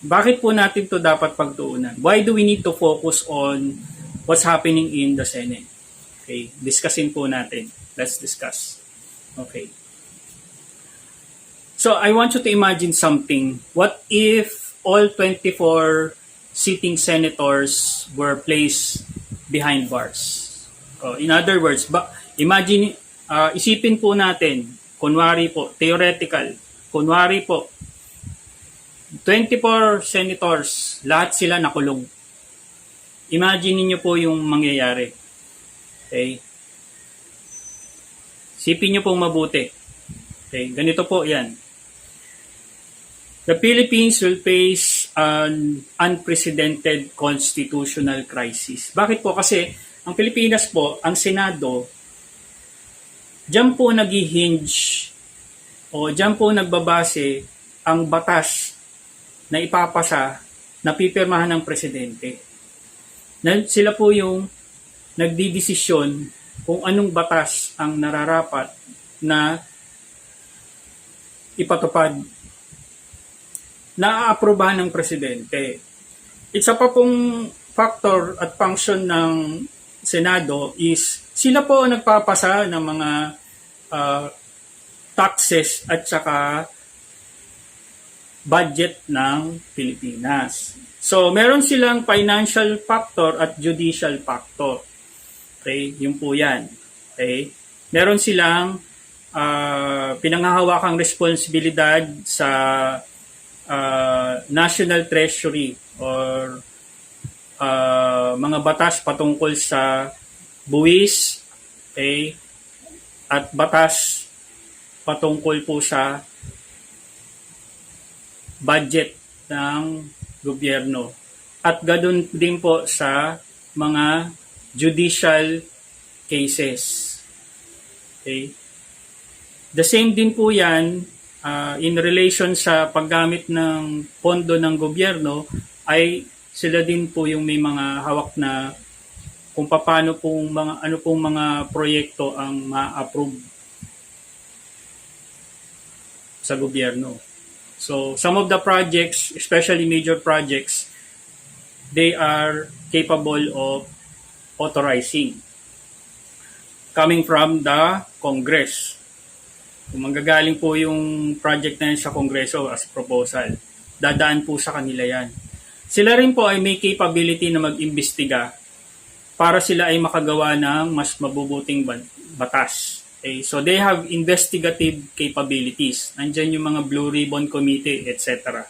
Bakit po natin to dapat pagtuunan? Why do we need to focus on what's happening in the Senate? Okay, discussin po natin. Let's discuss. Okay. So, I want you to imagine something. What if all 24 sitting senators were placed behind bars? In other words, imagine, isipin po natin, kunwari po, theoretical, kunwari po, 24 senators, lahat sila nakulong. Imagine niyo po yung mangyayari. Okay? Isipin niyo pong mabuti. Okay? Ganito po yan. The Philippines will face an unprecedented constitutional crisis. Bakit po? Kasi ang Pilipinas po, ang Senado, diyan po nag-hinge o diyan po nagbabase ang batas na ipapasa na pipirmahan ng presidente. Sila po yung nagdidesisyon kung anong batas ang nararapat na ipatupad na aaprubahan ng presidente. Isa pa pong factor at function ng Senado is sila po ang nagpapasa ng mga taxes at saka budget ng Pilipinas. So, meron silang financial factor at judicial factor. Okay, yun po yan. Okay? Meron silang pinanghahawakang responsibilidad sa National Treasury or mga batas patungkol sa buwis, okay, at batas patungkol po sa budget ng gobyerno. At ganoon din po sa mga judicial cases. Okay? The same din po yan in relation sa paggamit ng pondo ng gobyerno ay sila din po yung may mga hawak na kung paano pong ano pong mga proyekto ang ma-approve sa gobyerno. So, some of the projects, especially major projects, they are capable of authorizing coming from the Congress. Kung manggagaling po yung project na yan sa Kongreso as proposal, dadaan po sa kanila yan. Sila rin po ay may capability na mag-imbestiga para sila ay makagawa ng mas mabubuting batas. Okay, so they have investigative capabilities. Nandyan yung mga Blue Ribbon Committee, etc.